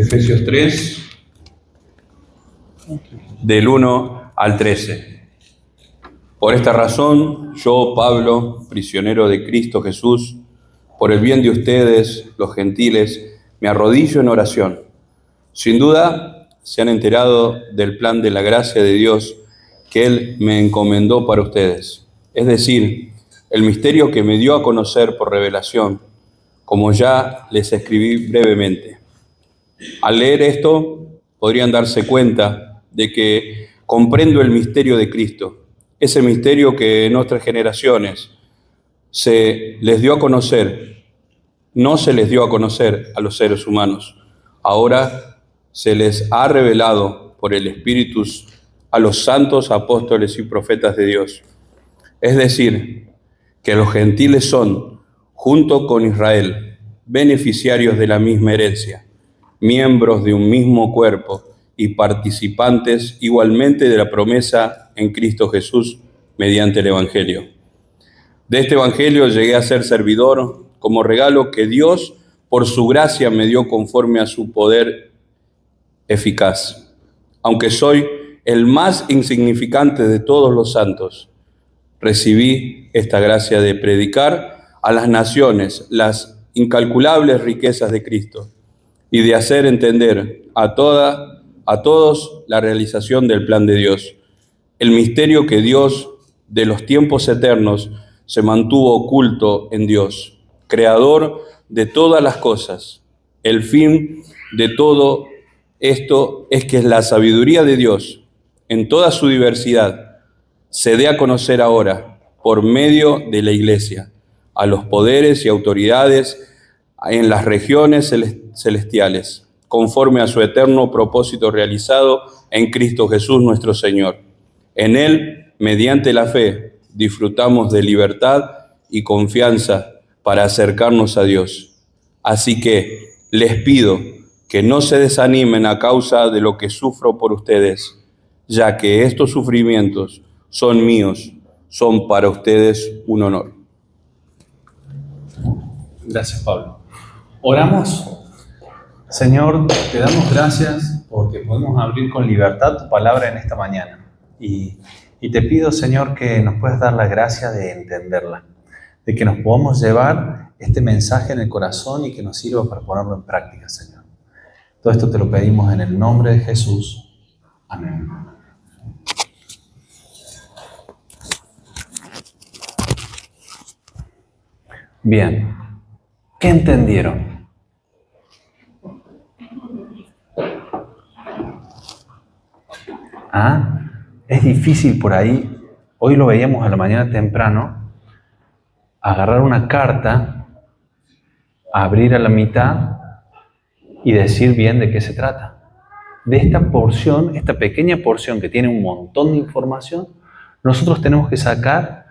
Efesios 3, del 1 al 13. Por esta razón, yo, Pablo, prisionero de Cristo Jesús, por el bien de ustedes, los gentiles, me arrodillo en oración. Sin duda, se han enterado del plan de la gracia de Dios que Él me encomendó para ustedes. Es decir, el misterio que me dio a conocer por revelación, como ya les escribí brevemente. Al leer esto, podrían darse cuenta de que comprendo el misterio de Cristo, ese misterio que en otras generaciones se les dio a conocer, no se les dio a conocer a los seres humanos. Ahora se les ha revelado por el Espíritu a los santos apóstoles y profetas de Dios. Es decir, que los gentiles son, junto con Israel, beneficiarios de la misma herencia, miembros de un mismo cuerpo y participantes igualmente de la promesa en Cristo Jesús mediante el Evangelio. De este Evangelio llegué a ser servidor como regalo que Dios, por su gracia, me dio conforme a su poder eficaz. Aunque soy el más insignificante de todos los santos, recibí esta gracia de predicar a las naciones las incalculables riquezas de Cristo y de hacer entender a todos la realización del plan de Dios, el misterio que Dios de los tiempos eternos se mantuvo oculto en Dios, creador de todas las cosas. El fin de todo esto es que la sabiduría de Dios, en toda su diversidad, se dé a conocer ahora por medio de la Iglesia, a los poderes y autoridades en las regiones celestiales, conforme a su eterno propósito realizado en Cristo Jesús nuestro Señor. En Él, mediante la fe, disfrutamos de libertad y confianza para acercarnos a Dios. Así que les pido que no se desanimen a causa de lo que sufro por ustedes, ya que estos sufrimientos son míos, son para ustedes un honor. Gracias, Pablo. Oramos. Señor, te damos gracias porque podemos abrir con libertad tu palabra en esta mañana. Y te pido, Señor, que nos puedas dar la gracia de entenderla, de que nos podamos llevar este mensaje en el corazón y que nos sirva para ponerlo en práctica, Señor. Todo esto te lo pedimos en el nombre de Jesús. Amén. Bien. ¿Qué entendieron? Es difícil por ahí, hoy lo veíamos a la mañana temprano, agarrar una carta, abrir a la mitad y decir bien de qué se trata. De esta porción, esta pequeña porción que tiene un montón de información, nosotros tenemos que sacar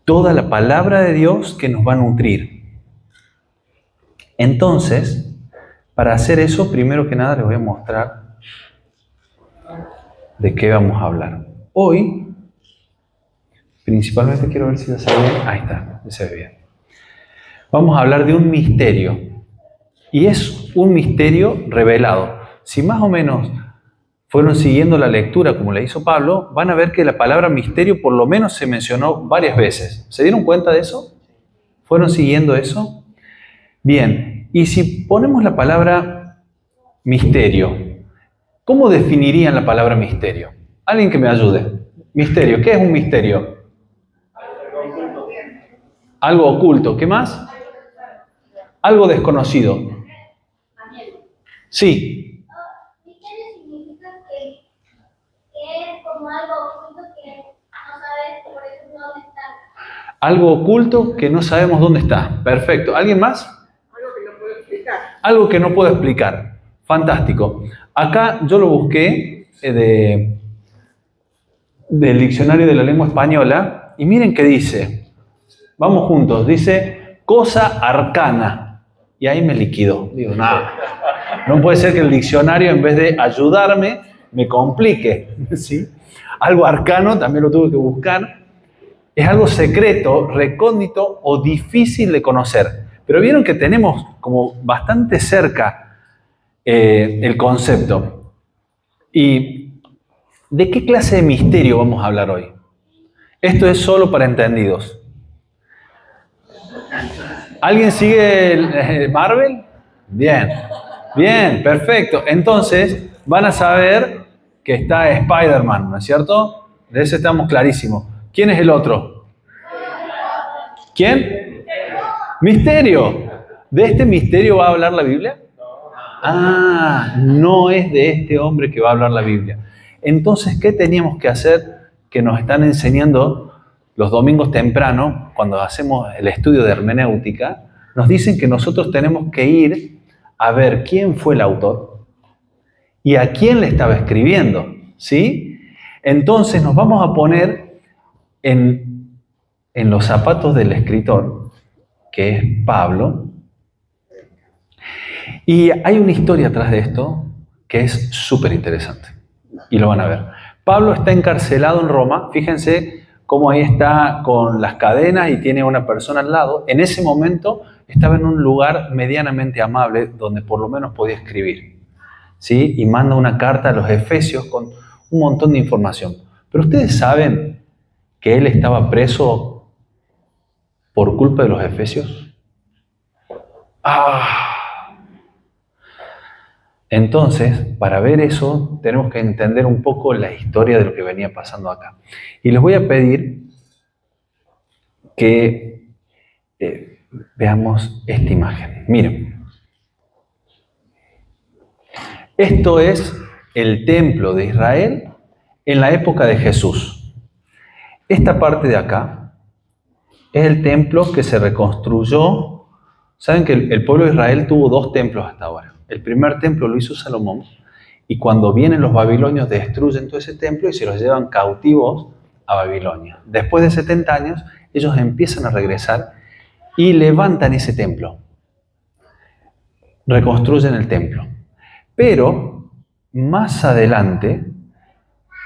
toda la palabra de Dios que nos va a nutrir. Entonces, para hacer eso, primero que nada les voy a mostrar de qué vamos a hablar. Hoy, principalmente quiero ver si ya se ve bien. Ahí está, ya se ve bien. Vamos a hablar de un misterio. Y es un misterio revelado. Si más o menos fueron siguiendo la lectura como la hizo Pablo, van a ver que la palabra misterio por lo menos se mencionó varias veces. ¿Se dieron cuenta de eso? ¿Fueron siguiendo eso? Bien, y si ponemos la palabra misterio, ¿cómo definirían la palabra misterio? Alguien que me ayude. Misterio, ¿qué es un misterio? Algo oculto. ¿Qué más? Algo desconocido. Sí. Misterio significa que es como algo oculto que no sabes, por ejemplo, dónde está. Algo oculto que no sabemos dónde está. Perfecto. ¿Alguien más? Algo que no puedo explicar. Algo que no puedo explicar. Fantástico. Acá yo lo busqué del diccionario de la lengua española y miren qué dice. Vamos juntos. Dice cosa arcana. Y ahí me liquidó. Digo, nada. No puede ser que el diccionario, en vez de ayudarme, me complique. ¿Sí? Algo arcano, también lo tuve que buscar. Es algo secreto, recóndito o difícil de conocer. Pero vieron que tenemos como bastante cerca el concepto. ¿Y de qué clase de misterio vamos a hablar hoy? Esto es solo para entendidos. ¿Alguien sigue Marvel? Bien, bien, perfecto. Entonces van a saber que está Spider-Man, ¿no es cierto? De eso estamos clarísimos. ¿Quién es el otro? ¿Quién? Misterio. ¿De este misterio va a hablar la Biblia? Ah, no es de este hombre que va a hablar la Biblia. Entonces, ¿qué teníamos que hacer que nos están enseñando los domingos temprano, cuando hacemos el estudio de hermenéutica? Nos dicen que nosotros tenemos que ir a ver quién fue el autor y a quién le estaba escribiendo, ¿sí? Entonces nos vamos a poner en los zapatos del escritor, que es Pablo. Y hay una historia atrás de esto que es súper interesante. Y lo van a ver. Pablo está encarcelado en Roma. Fíjense cómo ahí está con las cadenas y tiene una persona al lado. En ese momento estaba en un lugar medianamente amable donde por lo menos podía escribir, ¿sí? Y manda una carta a los Efesios con un montón de información. Pero ustedes saben que él estaba preso por culpa de los Efesios. Entonces, para ver eso, tenemos que entender un poco la historia de lo que venía pasando acá. Y les voy a pedir que veamos esta imagen. Miren. Esto es el templo de Israel en la época de Jesús. Esta parte de acá es el templo que se reconstruyó. Saben que el pueblo de Israel tuvo 2 templos hasta ahora. El primer templo lo hizo Salomón, y cuando vienen los babilonios destruyen todo ese templo y se los llevan cautivos a Babilonia. Después de 70 años, ellos empiezan a regresar y levantan ese templo. Reconstruyen el templo. Pero más adelante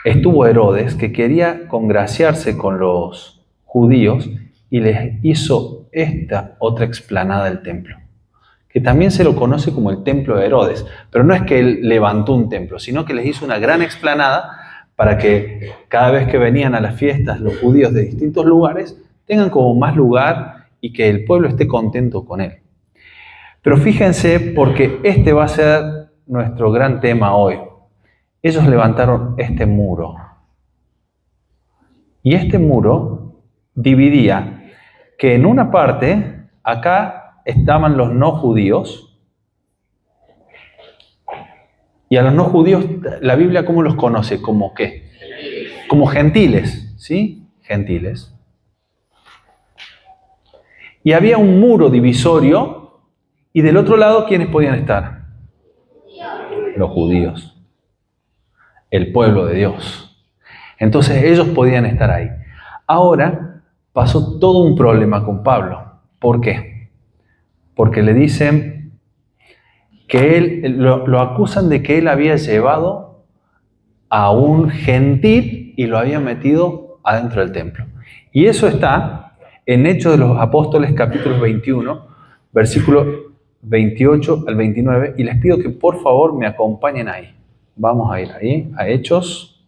estuvo Herodes, que quería congraciarse con los judíos y les hizo esta otra explanada del templo, que también se lo conoce como el templo de Herodes. Pero no es que él levantó un templo, sino que les hizo una gran explanada para que cada vez que venían a las fiestas los judíos de distintos lugares tengan como más lugar y que el pueblo esté contento con él. Pero fíjense, porque este va a ser nuestro gran tema hoy. Ellos levantaron este muro. Y este muro dividía que en una parte, acá estaban los no judíos. Y a los no judíos, la Biblia, ¿cómo los conoce? ¿Como qué? Como gentiles, ¿sí? Gentiles. Y había un muro divisorio, y del otro lado, ¿quiénes podían estar? Los judíos. El pueblo de Dios. Entonces ellos podían estar ahí. Ahora pasó todo un problema con Pablo. ¿Por qué? Porque le dicen que él, lo acusan de que él había llevado a un gentil y lo había metido adentro del templo. Y eso está en Hechos de los Apóstoles, capítulo 21, versículo 28 al 29, y les pido que por favor me acompañen ahí. Vamos a ir ahí, a Hechos.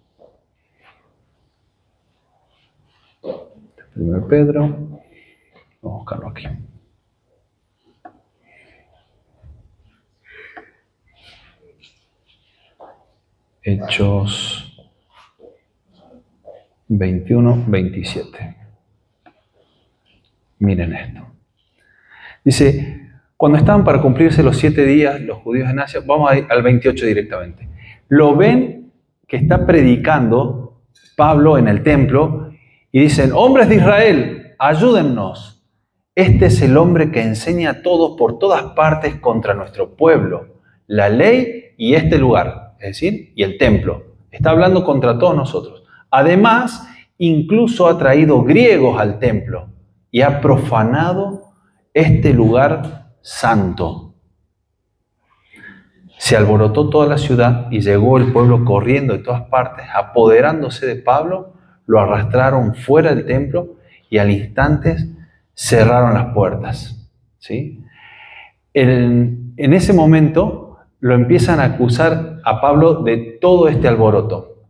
1 Pedro. Vamos a buscarlo aquí. Hechos 21, 27. Miren esto. Dice, cuando estaban para cumplirse los 7 días, los judíos en Asia, vamos a ir al 28 directamente. Lo ven que está predicando Pablo en el templo y dicen, hombres de Israel, ayúdennos. Este es el hombre que enseña a todos por todas partes contra nuestro pueblo, la ley y este lugar, es decir, y el templo. Está hablando contra todos nosotros. Además, incluso ha traído griegos al templo y ha profanado este lugar santo. Se alborotó toda la ciudad y llegó el pueblo corriendo de todas partes, apoderándose de Pablo, lo arrastraron fuera del templo y al instante cerraron las puertas. ¿Sí? En ese momento lo empiezan a acusar a Pablo de todo este alboroto.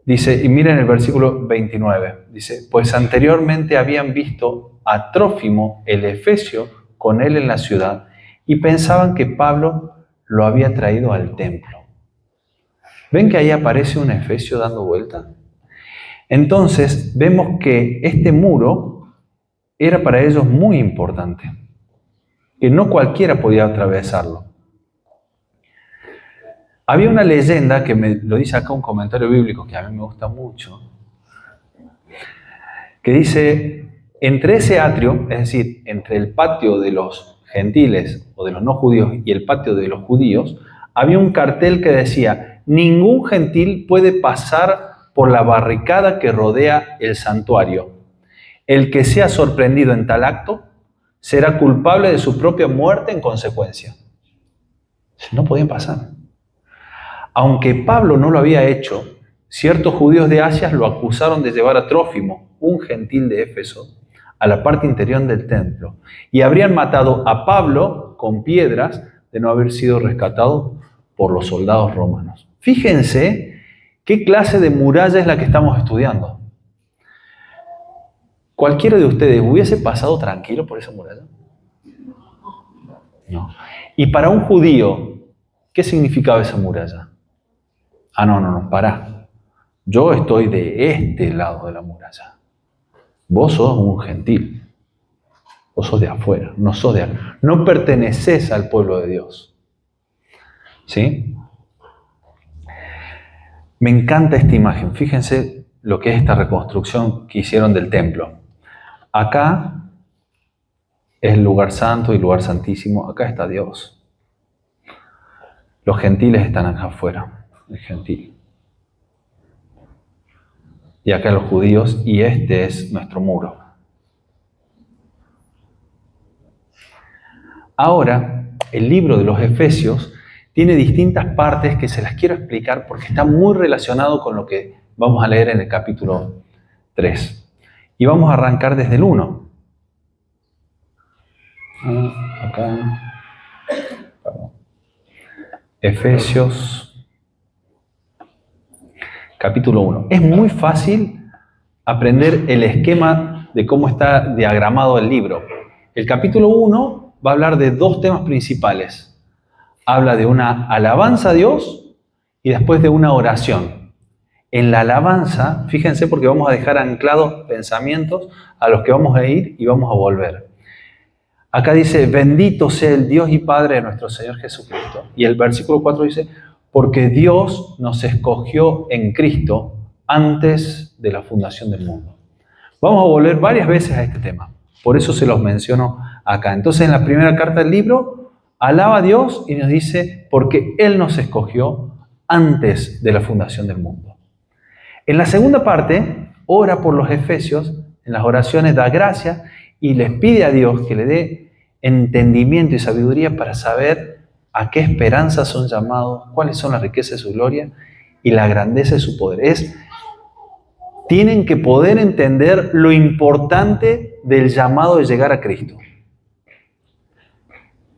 Dice, y miren el versículo 29, dice, pues anteriormente habían visto a Trófimo el efesio con él en la ciudad y pensaban que Pablo lo había traído al templo. ¿Ven que ahí aparece un efesio dando vuelta? Entonces vemos que este muro era para ellos muy importante, que no cualquiera podía atravesarlo. Había una leyenda que me lo dice acá un comentario bíblico que a mí me gusta mucho, que dice, entre ese atrio, es decir, entre el patio de los gentiles o de los no judíos y el patio de los judíos, había un cartel que decía, ningún gentil puede pasar por la barricada que rodea el santuario. El que sea sorprendido en tal acto será culpable de su propia muerte en consecuencia. No podían pasar. Aunque Pablo no lo había hecho, ciertos judíos de Asia lo acusaron de llevar a Trófimo, un gentil de Éfeso, a la parte interior del templo y habrían matado a Pablo con piedras de no haber sido rescatado por los soldados romanos. Fíjense qué clase de muralla es la que estamos estudiando. ¿Cualquiera de ustedes hubiese pasado tranquilo por esa muralla? No. Y para un judío, ¿qué significaba esa muralla? No, pará. Yo estoy de este lado de la muralla. Vos sos un gentil. Vos sos de afuera, no sos de acá. No perteneces al pueblo de Dios. ¿Sí? Me encanta esta imagen. Fíjense lo que es esta reconstrucción que hicieron del templo. Acá es el lugar santo y lugar santísimo. Acá está Dios. Los gentiles están acá afuera. El gentil. Y acá los judíos, y este es nuestro muro. Ahora, el libro de los Efesios tiene distintas partes que se las quiero explicar porque está muy relacionado con lo que vamos a leer en el capítulo 3. Y vamos a arrancar desde el 1. Acá. Efesios capítulo 1. Es muy fácil aprender el esquema de cómo está diagramado el libro. El capítulo 1 va a hablar de dos temas principales. Habla de una alabanza a Dios y después de una oración. En la alabanza, fíjense porque vamos a dejar anclados pensamientos a los que vamos a ir y vamos a volver. Acá dice, bendito sea el Dios y Padre de nuestro Señor Jesucristo. Y el versículo 4 dice, porque Dios nos escogió en Cristo antes de la fundación del mundo. Vamos a volver varias veces a este tema. Por eso se los menciono acá. Entonces, en la primera carta del libro, alaba a Dios y nos dice, porque Él nos escogió antes de la fundación del mundo. En la segunda parte, ora por los efesios, en las oraciones da gracias y les pide a Dios que le dé entendimiento y sabiduría para saber a qué esperanza son llamados, cuáles son las riquezas de su gloria y la grandeza de su poder. Tienen que poder entender lo importante del llamado de llegar a Cristo.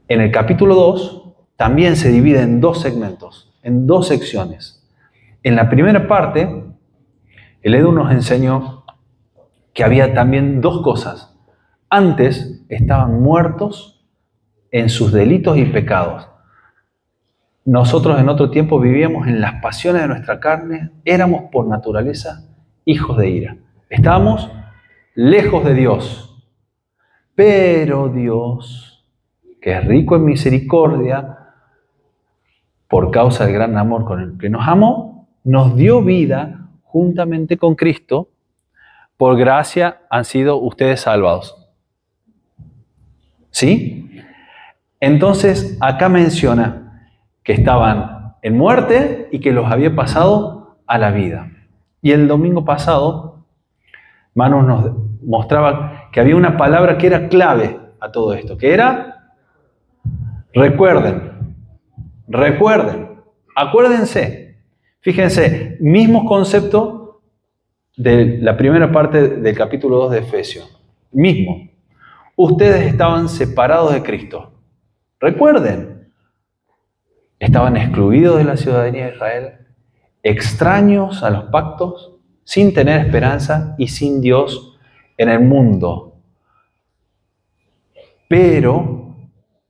En el capítulo 2 también se divide en dos segmentos, en dos secciones. En la primera parte, el Edu nos enseñó que había también dos cosas. Antes estaban muertos en sus delitos y pecados. Nosotros en otro tiempo vivíamos en las pasiones de nuestra carne, éramos por naturaleza hijos de ira. Estábamos lejos de Dios. Pero Dios, que es rico en misericordia, por causa del gran amor con el que nos amó, nos dio vida juntamente con Cristo. Por gracia han sido ustedes salvados. ¿Sí? Entonces, acá menciona que estaban en muerte y que los había pasado a la vida. Y el domingo pasado, Manu nos mostraba que había una palabra que era clave a todo esto, que era recuerden, acuérdense. Fíjense, mismo concepto de la primera parte del capítulo 2 de Efesios. Mismo. Ustedes estaban separados de Cristo. Recuerden. estaban excluidos de la ciudadanía de Israel, extraños a los pactos, sin tener esperanza y sin Dios en el mundo. Pero,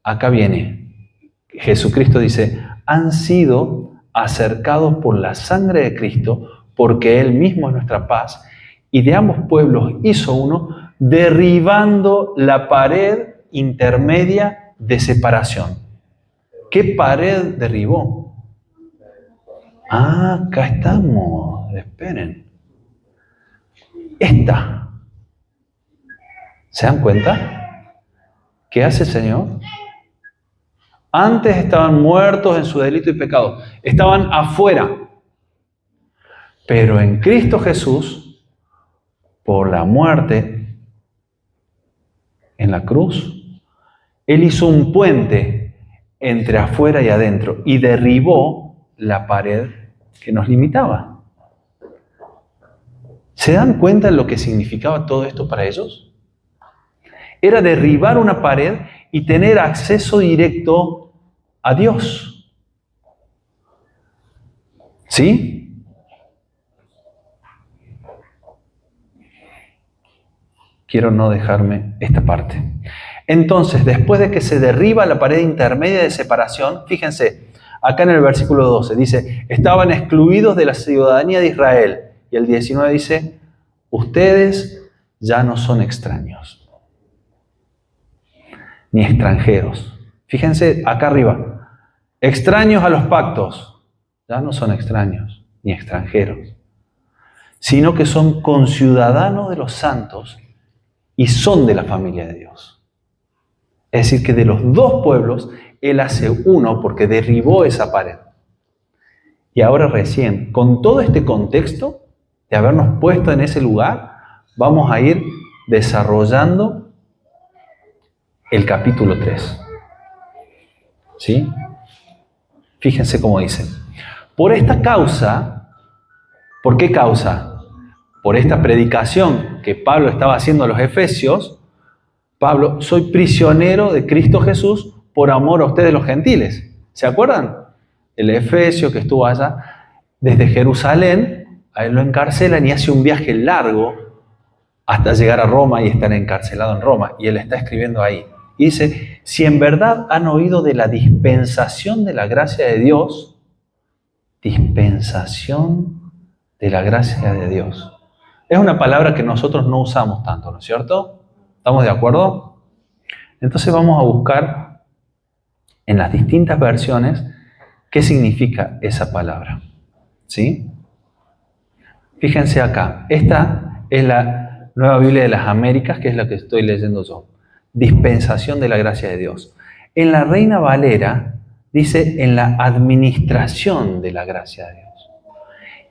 acá viene, Jesucristo dice, han sido acercados por la sangre de Cristo, porque Él mismo es nuestra paz, y de ambos pueblos hizo uno, derribando la pared intermedia de separación. ¿Qué pared derribó? Ah, acá estamos. Esperen. Esta. ¿Se dan cuenta? ¿Qué hace el Señor? Antes estaban muertos en su delito y pecado. Estaban afuera. Pero en Cristo Jesús, por la muerte en la cruz, Él hizo un puente entre afuera y adentro y derribó la pared que nos limitaba. ¿Se dan cuenta de lo que significaba todo esto para ellos? Era derribar una pared y tener acceso directo a Dios. ¿Sí? Quiero no dejarme esta parte. Entonces, después de que se derriba la pared intermedia de separación, fíjense, acá en el versículo 12 dice, estaban excluidos de la ciudadanía de Israel. Y el 19 dice, ustedes ya no son extraños, ni extranjeros. Fíjense acá arriba, extraños a los pactos, ya no son extraños, ni extranjeros, sino que son conciudadanos de los santos y son de la familia de Dios. Es decir, que de los dos pueblos, Él hace uno porque derribó esa pared. Y ahora recién, con todo este contexto de habernos puesto en ese lugar, vamos a ir desarrollando el capítulo 3. ¿Sí? Fíjense cómo dice. Por esta causa, ¿por qué causa? Por esta predicación que Pablo estaba haciendo a los efesios, Pablo, soy prisionero de Cristo Jesús por amor a ustedes los gentiles. ¿Se acuerdan? El efesio que estuvo allá desde Jerusalén, a él lo encarcelan y hace un viaje largo hasta llegar a Roma y estar encarcelado en Roma. Y él está escribiendo ahí. Y dice, si en verdad han oído de la dispensación de la gracia de Dios, dispensación de la gracia de Dios. Es una palabra que nosotros no usamos tanto, ¿no es cierto? ¿Estamos de acuerdo? Entonces vamos a buscar en las distintas versiones qué significa esa palabra. ¿Sí? Fíjense acá. Esta es la Nueva Biblia de las Américas, que es la que estoy leyendo yo. Dispensación de la gracia de Dios. En la Reina Valera dice en la administración de la gracia de Dios.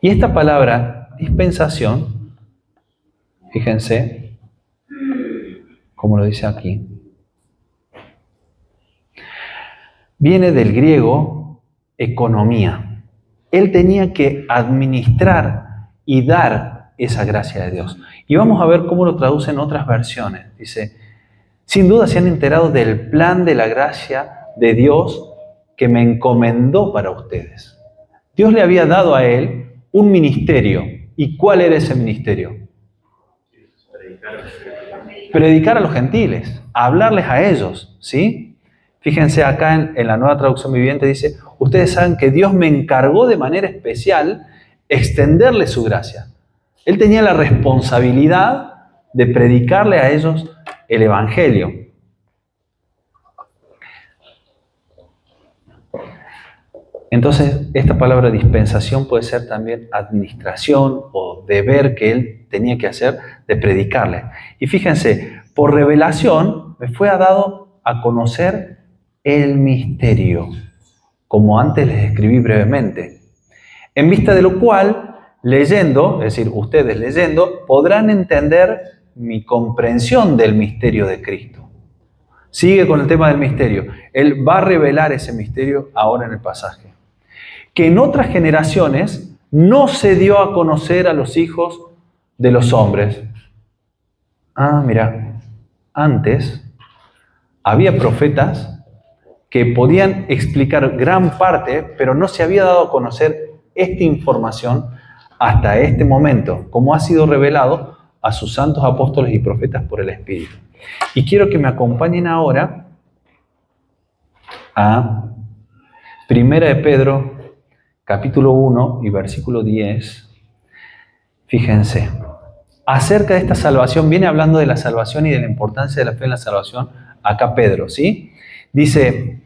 Y esta palabra dispensación, fíjense, como lo dice aquí, viene del griego economía. Él tenía que administrar y dar esa gracia de Dios. Y vamos a ver cómo lo traducen otras versiones. Dice, sin duda se han enterado del plan de la gracia de Dios que me encomendó para ustedes. Dios le había dado a él un ministerio. ¿Y cuál era ese ministerio? Predicar a los gentiles, hablarles a ellos, ¿sí? Fíjense acá en la Nueva Traducción Viviente dice, ustedes saben que Dios me encargó de manera especial extenderles su gracia. Él tenía la responsabilidad de predicarle a ellos el Evangelio. Entonces, esta palabra dispensación puede ser también administración o deber que él tenía que hacer de predicarle. Y fíjense, por revelación me fue dado a conocer el misterio, como antes les escribí brevemente, en vista de lo cual, leyendo, es decir, ustedes leyendo, podrán entender mi comprensión del misterio de Cristo. Sigue con el tema del misterio. Él va a revelar ese misterio ahora en el pasaje. Que en otras generaciones no se dio a conocer a los hijos de los hombres. Ah, mira, antes había profetas que podían explicar gran parte, pero no se había dado a conocer esta información hasta este momento, como ha sido revelado a sus santos apóstoles y profetas por el Espíritu. Y quiero que me acompañen ahora a 1 de Pedro, capítulo 1 y versículo 10. Fíjense, acerca de esta salvación, viene hablando de la salvación y de la importancia de la fe en la salvación, acá Pedro, ¿sí? Dice,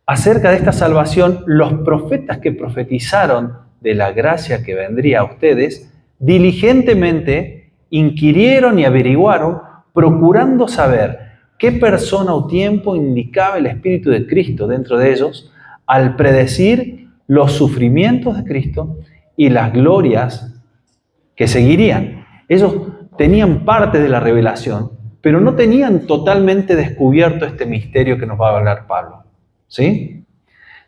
acerca de esta salvación, los profetas que profetizaron de la gracia que vendría a ustedes, diligentemente inquirieron y averiguaron, procurando saber qué persona o tiempo indicaba el Espíritu de Cristo dentro de ellos, al predecir los sufrimientos de Cristo y las glorias que seguirían. Ellos tenían parte de la revelación, pero no tenían totalmente descubierto este misterio que nos va a hablar Pablo. ¿Sí?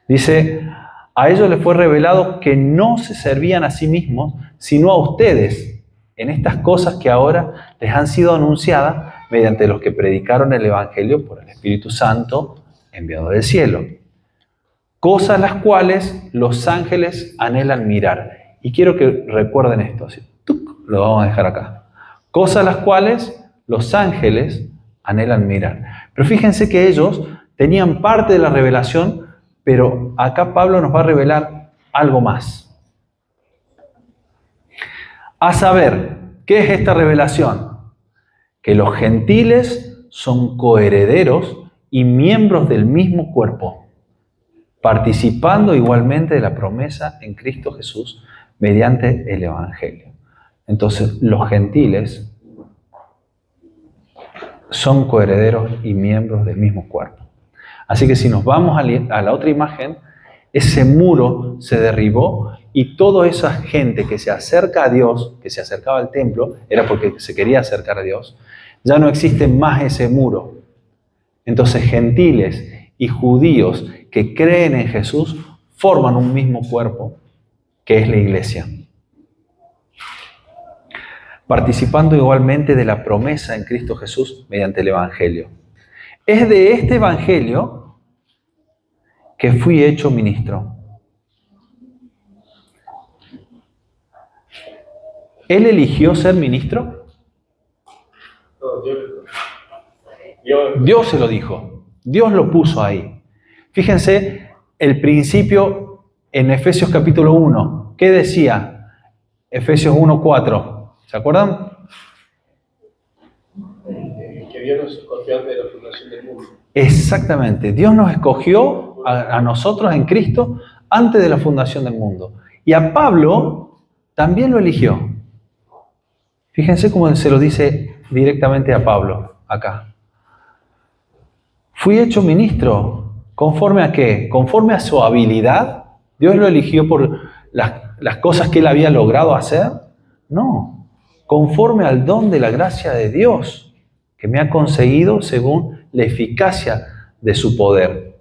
Dice, a ellos les fue revelado que no se servían a sí mismos, sino a ustedes, en estas cosas que ahora les han sido anunciadas mediante los que predicaron el Evangelio por el Espíritu Santo enviado del cielo. Cosas las cuales los ángeles anhelan mirar. Y quiero que recuerden esto, así, ¡tuc! Lo vamos a dejar acá. Cosas las cuales los ángeles anhelan mirar. Pero fíjense que ellos tenían parte de la revelación, pero acá Pablo nos va a revelar algo más. A saber, ¿qué es esta revelación? Que los gentiles son coherederos y miembros del mismo cuerpo, participando igualmente de la promesa en Cristo Jesús mediante el Evangelio. Entonces, los gentiles son coherederos y miembros del mismo cuerpo. Así que si nos vamos a la otra imagen, ese muro se derribó y toda esa gente que se acerca a Dios, que se acercaba al templo, era porque se quería acercar a Dios, ya no existe más ese muro. Entonces gentiles y judíos que creen en Jesús forman un mismo cuerpo, que es la iglesia. Participando igualmente de la promesa en Cristo Jesús mediante el Evangelio. Es de este Evangelio que fui hecho ministro. ¿Él eligió ser ministro? Dios se lo dijo. Dios lo puso ahí. Fíjense el principio en Efesios capítulo 1. ¿Qué decía? Efesios 1:4. ¿Se acuerdan? Que Dios nos escogió antes de la fundación del mundo. Exactamente. Dios nos escogió a nosotros en Cristo antes de la fundación del mundo. Y a Pablo también lo eligió. Fíjense cómo se lo dice directamente a Pablo acá. Fui hecho ministro. ¿Conforme a qué? Conforme a su habilidad. ¿Dios lo eligió por las cosas que él había logrado hacer? No. Conforme al don de la gracia de Dios que me ha conseguido según la eficacia de su poder.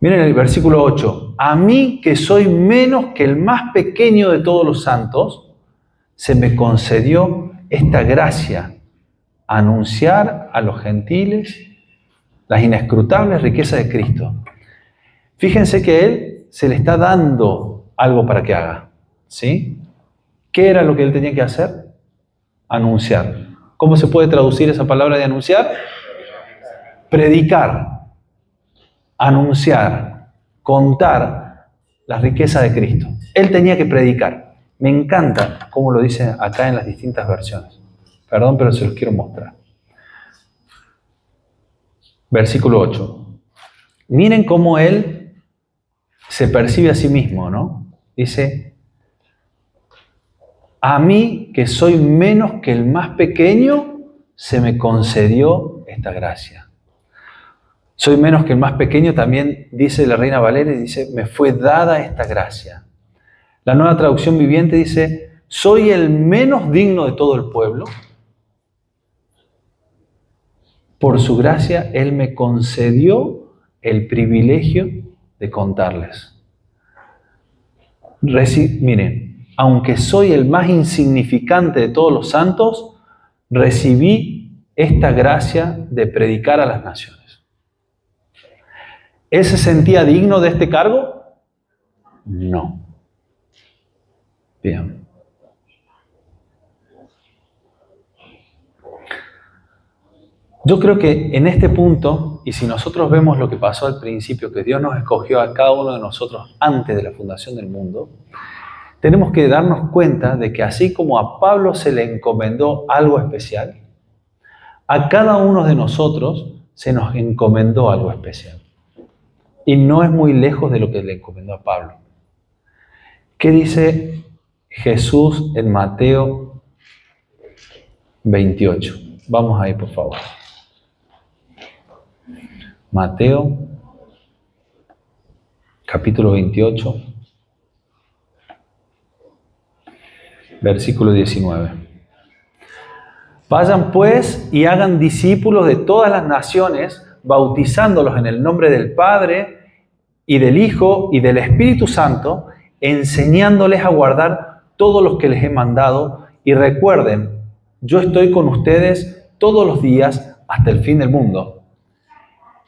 Miren el versículo 8. A mí, que soy menos que el más pequeño de todos los santos, se me concedió esta gracia, anunciar a los gentiles las inescrutables riquezas de Cristo. Fíjense que él se le está dando algo para que haga. ¿Sí? ¿Qué era lo que él tenía que hacer? Anunciar. ¿Cómo se puede traducir esa palabra de anunciar? Predicar, anunciar, contar las riquezas de Cristo. Él tenía que predicar. Me encanta cómo lo dice acá en las distintas versiones. Perdón, pero se los quiero mostrar. Versículo 8. Miren cómo él se percibe a sí mismo, ¿no? Dice, a mí, que soy menos que el más pequeño, se me concedió esta gracia. Soy menos que el más pequeño, también dice la Reina Valera, dice, me fue dada esta gracia. La Nueva Traducción Viviente dice, soy el menos digno de todo el pueblo. Por su gracia, Él me concedió el privilegio de contarles. Miren, aunque soy el más insignificante de todos los santos, recibí esta gracia de predicar a las naciones. ¿Él se sentía digno de este cargo? No. Bien. Yo creo que en este punto, y si nosotros vemos lo que pasó al principio, que Dios nos escogió a cada uno de nosotros antes de la fundación del mundo, tenemos que darnos cuenta de que así como a Pablo se le encomendó algo especial, a cada uno de nosotros se nos encomendó algo especial. Y no es muy lejos de lo que le encomendó a Pablo. ¿Qué dice Jesús en Mateo 28? Vamos ahí, por favor. Mateo, capítulo 28, versículo 19. Vayan pues y hagan discípulos de todas las naciones, bautizándolos en el nombre del Padre y del Hijo y del Espíritu Santo, enseñándoles a guardar todo lo que les he mandado. Y recuerden, yo estoy con ustedes todos los días hasta el fin del mundo.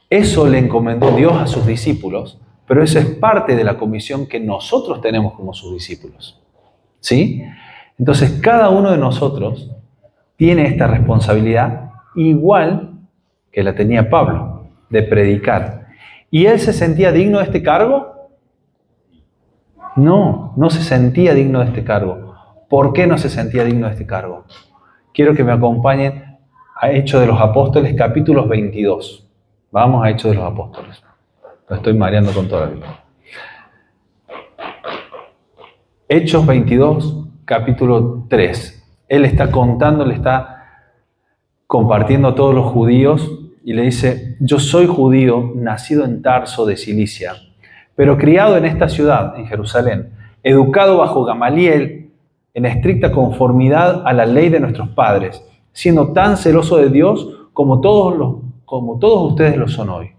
Eso le encomendó Dios a sus discípulos, pero eso es parte de la comisión que nosotros tenemos como sus discípulos. ¿Sí? Entonces, cada uno de nosotros tiene esta responsabilidad igual que la tenía Pablo, de predicar. ¿Y él se sentía digno de este cargo? No, no se sentía digno de este cargo. ¿Por qué no se sentía digno de este cargo? Quiero que me acompañen a Hechos de los Apóstoles, capítulos 22. Vamos a Hechos de los Apóstoles. Lo estoy mareando con toda la vida. Hechos 22, capítulo 3. Él está contando, le está compartiendo a todos los judíos y le dice: yo soy judío, nacido en Tarso de Cilicia, pero criado en esta ciudad, en Jerusalén, educado bajo Gamaliel, en estricta conformidad a la ley de nuestros padres, siendo tan celoso de Dios como todos ustedes lo son hoy.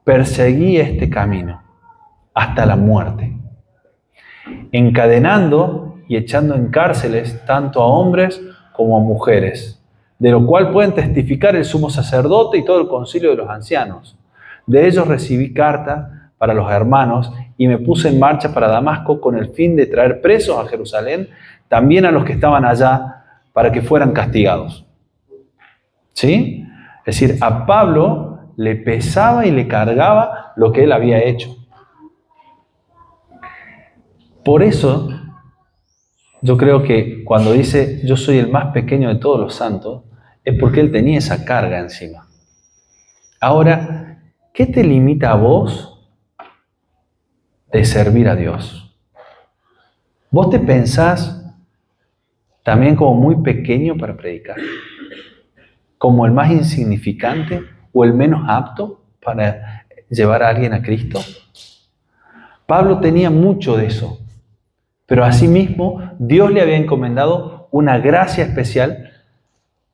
Perseguí este camino hasta la muerte, encadenando y echando en cárceles tanto a hombres como a mujeres, de lo cual pueden testificar el sumo sacerdote y todo el concilio de los ancianos. De ellos recibí carta para los hermanos y me puse en marcha para Damasco con el fin de traer presos a Jerusalén, también a los que estaban allá, para que fueran castigados. ¿Sí? Es decir, a Pablo le pesaba y le cargaba lo que él había hecho. Por eso, yo creo que cuando dice yo soy el más pequeño de todos los santos, es porque él tenía esa carga encima. Ahora, ¿qué te limita a vos de servir a Dios? ¿Vos te pensás también como muy pequeño para predicar? ¿Como el más insignificante o el menos apto para llevar a alguien a Cristo? Pablo tenía mucho de eso, pero asimismo Dios le había encomendado una gracia especial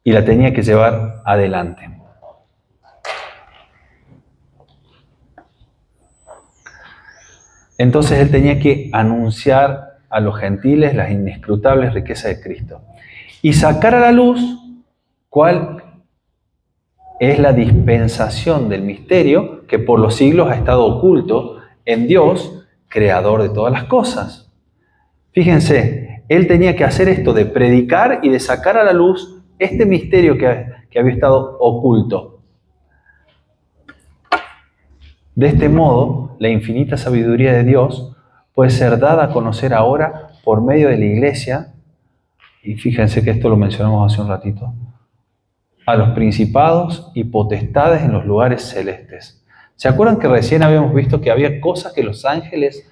y la tenía que llevar adelante. Entonces él tenía que anunciar a los gentiles las inescrutables riquezas de Cristo y sacar a la luz cuál es la dispensación del misterio que por los siglos ha estado oculto en Dios, creador de todas las cosas. Fíjense, él tenía que hacer esto de predicar y de sacar a la luz este misterio que había estado oculto. De este modo, la infinita sabiduría de Dios puede ser dada a conocer ahora por medio de la iglesia, y fíjense que esto lo mencionamos hace un ratito, a los principados y potestades en los lugares celestes. ¿Se acuerdan que recién habíamos visto que había cosas que los ángeles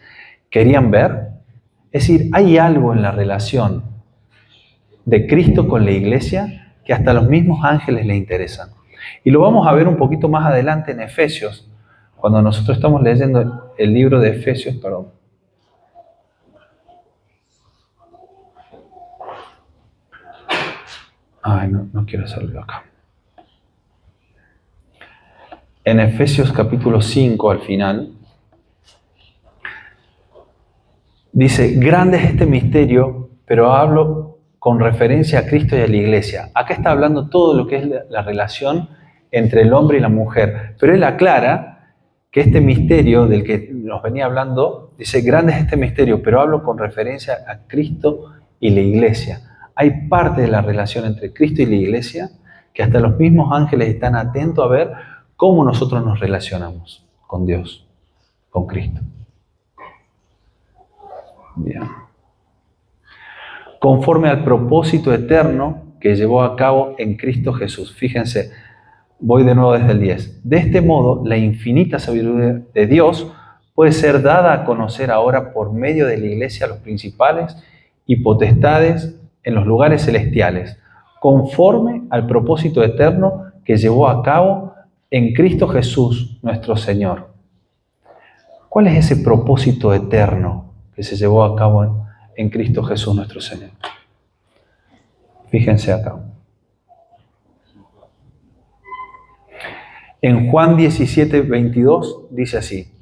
querían ver? Es decir, hay algo en la relación de Cristo con la iglesia que hasta a los mismos ángeles les interesan. Y lo vamos a ver un poquito más adelante en Efesios, cuando nosotros estamos leyendo el libro de Efesios, perdón. Ay, no quiero hacerlo acá. En Efesios capítulo 5, al final, dice: grande es este misterio, pero hablo con referencia a Cristo y a la iglesia. Acá está hablando todo lo que es la relación entre el hombre y la mujer, pero él aclara que este misterio del que nos venía hablando, dice, grande es este misterio, pero hablo con referencia a Cristo y la iglesia. Hay parte de la relación entre Cristo y la iglesia que hasta los mismos ángeles están atentos a ver cómo nosotros nos relacionamos con Dios, con Cristo. Bien. Conforme al propósito eterno que llevó a cabo en Cristo Jesús. Fíjense, voy de nuevo desde el 10. De este modo, la infinita sabiduría de Dios puede ser dada a conocer ahora por medio de la iglesia a los principales y potestades en los lugares celestiales, conforme al propósito eterno que llevó a cabo en Cristo Jesús, nuestro Señor. ¿Cuál es ese propósito eterno que se llevó a cabo en Cristo Jesús, nuestro Señor? Fíjense acá. En Juan 17, 22 dice así: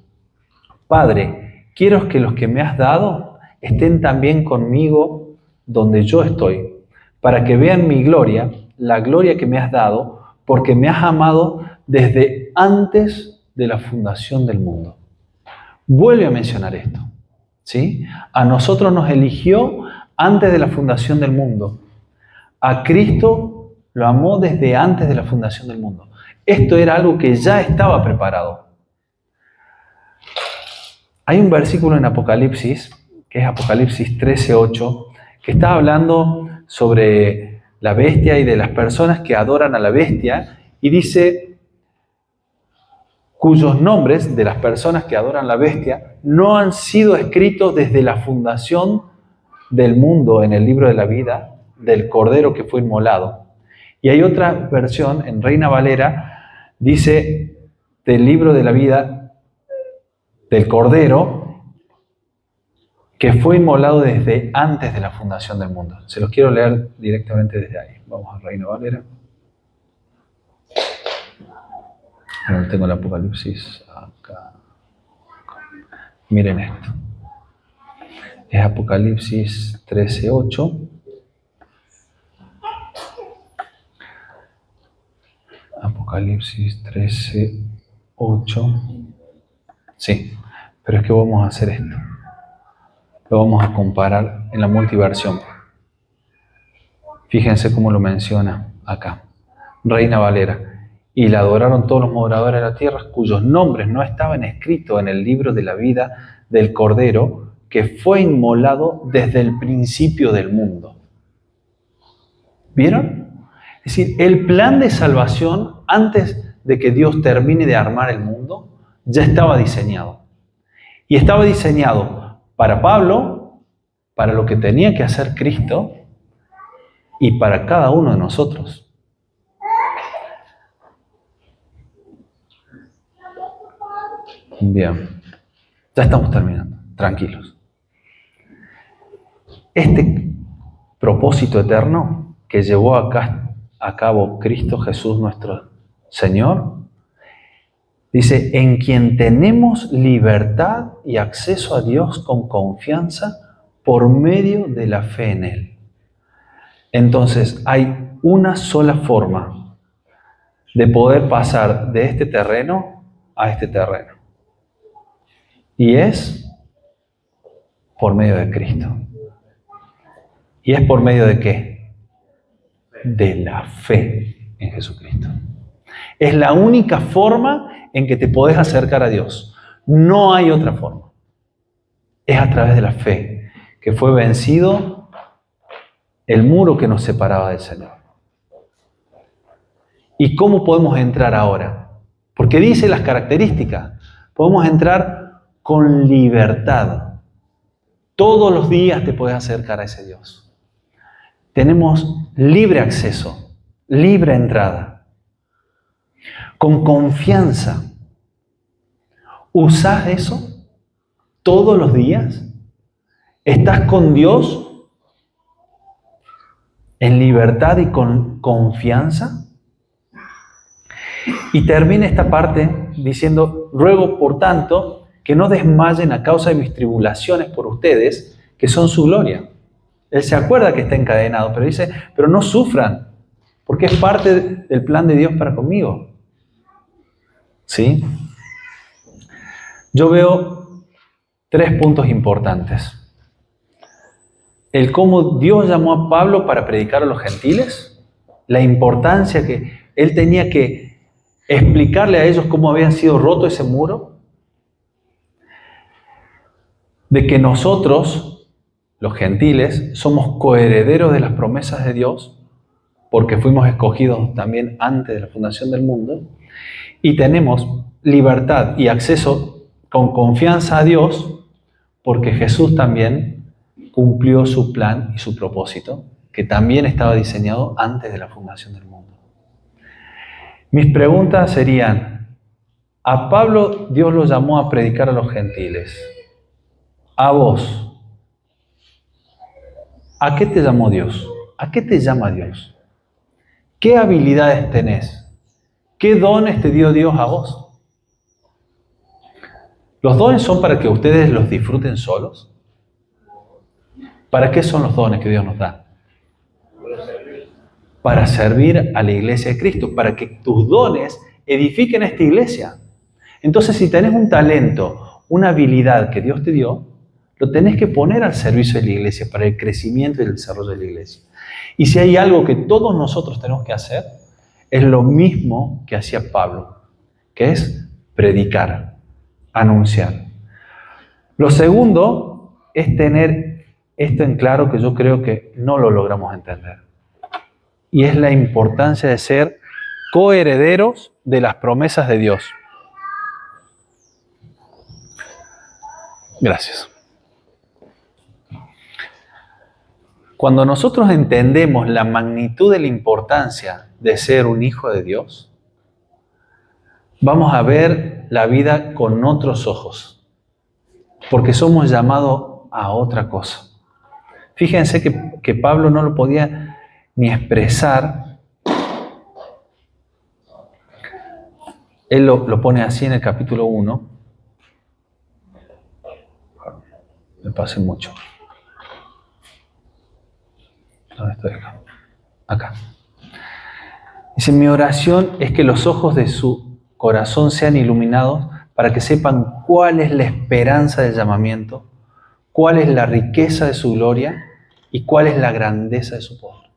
Padre, quiero que los que me has dado estén también conmigo donde yo estoy, para que vean mi gloria, la gloria que me has dado, porque me has amado desde antes de la fundación del mundo. Vuelve a mencionar esto, ¿sí? A nosotros nos eligió antes de la fundación del mundo. A Cristo lo amó desde antes de la fundación del mundo. Esto era algo que ya estaba preparado. Hay un versículo en Apocalipsis, que es Apocalipsis 13:8, que está hablando sobre la bestia y de las personas que adoran a la bestia, y dice, cuyos nombres de las personas que adoran a la bestia no han sido escritos desde la fundación del mundo en el libro de la vida del Cordero que fue inmolado. Y hay otra versión, en Reina Valera, dice del libro de la vida del Cordero que fue inmolado desde antes de la fundación del mundo. Se los quiero leer directamente desde ahí. Vamos a Reina Valera. No tengo el Apocalipsis acá. Miren esto. Es Apocalipsis 13:8. Apocalipsis 13:8. Sí, pero es que vamos a hacer esto. Lo vamos a comparar en la multiversión. Fíjense cómo lo menciona acá. Reina Valera. Y la adoraron todos los moradores de la tierra, cuyos nombres no estaban escritos en el libro de la vida del Cordero, que fue inmolado desde el principio del mundo. ¿Vieron? Es decir, el plan de salvación, antes de que Dios termine de armar el mundo, ya estaba diseñado. Y estaba diseñado para Pablo, para lo que tenía que hacer Cristo y para cada uno de nosotros. Bien, ya estamos terminando, tranquilos. Este propósito eterno que llevó a cabo Cristo Jesús nuestro Señor, dice, en quien tenemos libertad y acceso a Dios con confianza por medio de la fe en Él. Entonces, hay una sola forma de poder pasar de este terreno a este terreno. Y es por medio de Cristo. ¿Y es por medio de qué? De la fe en Jesucristo. Es la única forma en que te podés acercar a Dios. No hay otra forma. Es a través de la fe que fue vencido el muro que nos separaba del Señor. ¿Y cómo podemos entrar ahora? Porque dice las características. Podemos entrar con libertad. Todos los días te puedes acercar a ese Dios. Tenemos libre acceso, libre entrada. Con confianza. ¿Usás eso todos los días? ¿Estás con Dios en libertad y con confianza? Y termina esta parte diciendo, ruego por tanto que no desmayen a causa de mis tribulaciones por ustedes, que son su gloria. Él se acuerda que está encadenado, pero dice, pero no sufran, porque es parte del plan de Dios para conmigo. ¿Sí? Yo veo 3 puntos importantes. El cómo Dios llamó a Pablo para predicar a los gentiles, la importancia que él tenía que explicarle a ellos cómo habían sido roto ese muro, de que nosotros, los gentiles, somos coherederos de las promesas de Dios, porque fuimos escogidos también antes de la fundación del mundo, y tenemos libertad y acceso con confianza a Dios, porque Jesús también cumplió su plan y su propósito, que también estaba diseñado antes de la fundación del mundo. Mis preguntas serían, a Pablo Dios lo llamó a predicar a los gentiles. A vos, ¿a qué te llamó Dios? ¿A qué te llama Dios? ¿Qué habilidades tenés? ¿Qué dones te dio Dios a vos? ¿Los dones son para que ustedes los disfruten solos? ¿Para qué son los dones que Dios nos da? Para servir a la iglesia de Cristo, para que tus dones edifiquen esta iglesia. Entonces, si tenés un talento, una habilidad que Dios te dio, lo tenés que poner al servicio de la iglesia para el crecimiento y el desarrollo de la iglesia. Y si hay algo que todos nosotros tenemos que hacer, es lo mismo que hacía Pablo, que es predicar, anunciar. Lo segundo es tener esto en claro, que yo creo que no lo logramos entender. Y es la importancia de ser coherederos de las promesas de Dios. Gracias. Cuando nosotros entendemos la magnitud de la importancia de ser un hijo de Dios, vamos a ver la vida con otros ojos, porque somos llamados a otra cosa. Fíjense que Pablo no lo podía ni expresar. Él lo pone así en el capítulo 1. Me pasé mucho. ¿Dónde estoy acá? Acá. Dice, mi oración es que los ojos de su corazón sean iluminados para que sepan cuál es la esperanza del llamamiento, cuál es la riqueza de su gloria y cuál es la grandeza de su poder.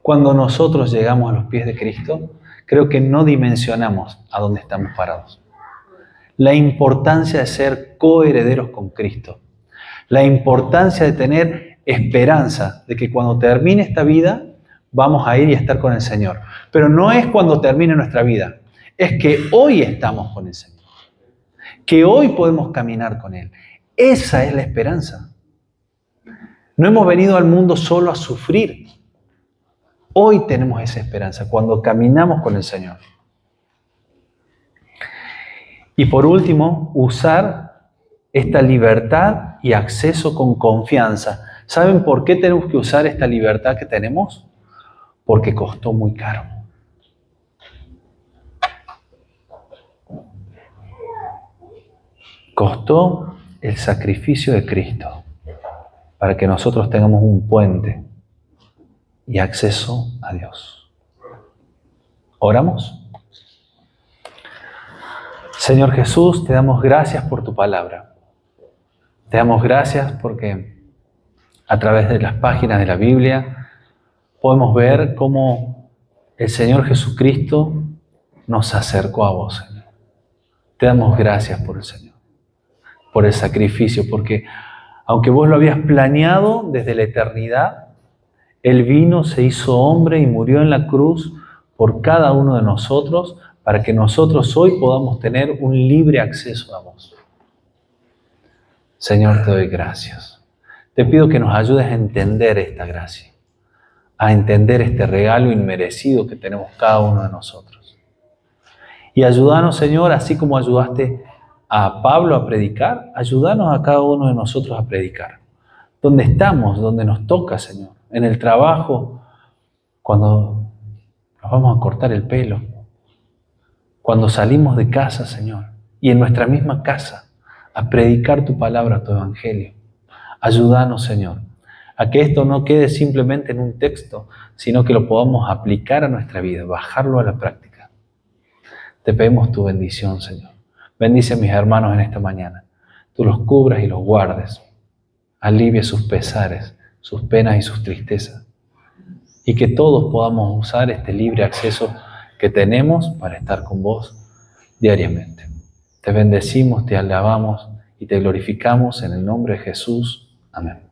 Cuando nosotros llegamos a los pies de Cristo, creo que no dimensionamos a dónde estamos parados. La importancia de ser coherederos con Cristo. La importancia de tener esperanza de que cuando termine esta vida vamos a ir y estar con el Señor. Pero no es cuando termine nuestra vida, es que hoy estamos con el Señor. Que hoy podemos caminar con Él. Esa es la esperanza. No hemos venido al mundo solo a sufrir. Hoy tenemos esa esperanza cuando caminamos con el Señor. Y por último, usar esta libertad y acceso con confianza. ¿Saben por qué tenemos que usar esta libertad que tenemos? Porque costó muy caro. Costó el sacrificio de Cristo para que nosotros tengamos un puente y acceso a Dios. ¿Oramos? Señor Jesús, te damos gracias por tu palabra. Te damos gracias porque a través de las páginas de la Biblia podemos ver cómo el Señor Jesucristo nos acercó a vos, Señor. Te damos gracias por el Señor, por el sacrificio, porque aunque vos lo habías planeado desde la eternidad, Él vino, se hizo hombre y murió en la cruz por cada uno de nosotros para que nosotros hoy podamos tener un libre acceso a vos. Señor, te doy gracias. Te pido que nos ayudes a entender esta gracia, a entender este regalo inmerecido que tenemos cada uno de nosotros. Y ayúdanos, Señor, así como ayudaste a Pablo a predicar, ayúdanos a cada uno de nosotros a predicar. Donde estamos, donde nos toca, Señor. En el trabajo, cuando nos vamos a cortar el pelo, cuando salimos de casa, Señor, y en nuestra misma casa, a predicar tu palabra, tu evangelio. Ayúdanos, Señor, a que esto no quede simplemente en un texto, sino que lo podamos aplicar a nuestra vida, bajarlo a la práctica. Te pedimos tu bendición, Señor. Bendice a mis hermanos en esta mañana. Tú los cubras y los guardes. Alivia sus pesares, sus penas y sus tristezas. Y que todos podamos usar este libre acceso que tenemos para estar con vos diariamente. Te bendecimos, te alabamos y te glorificamos en el nombre de Jesús. Amén.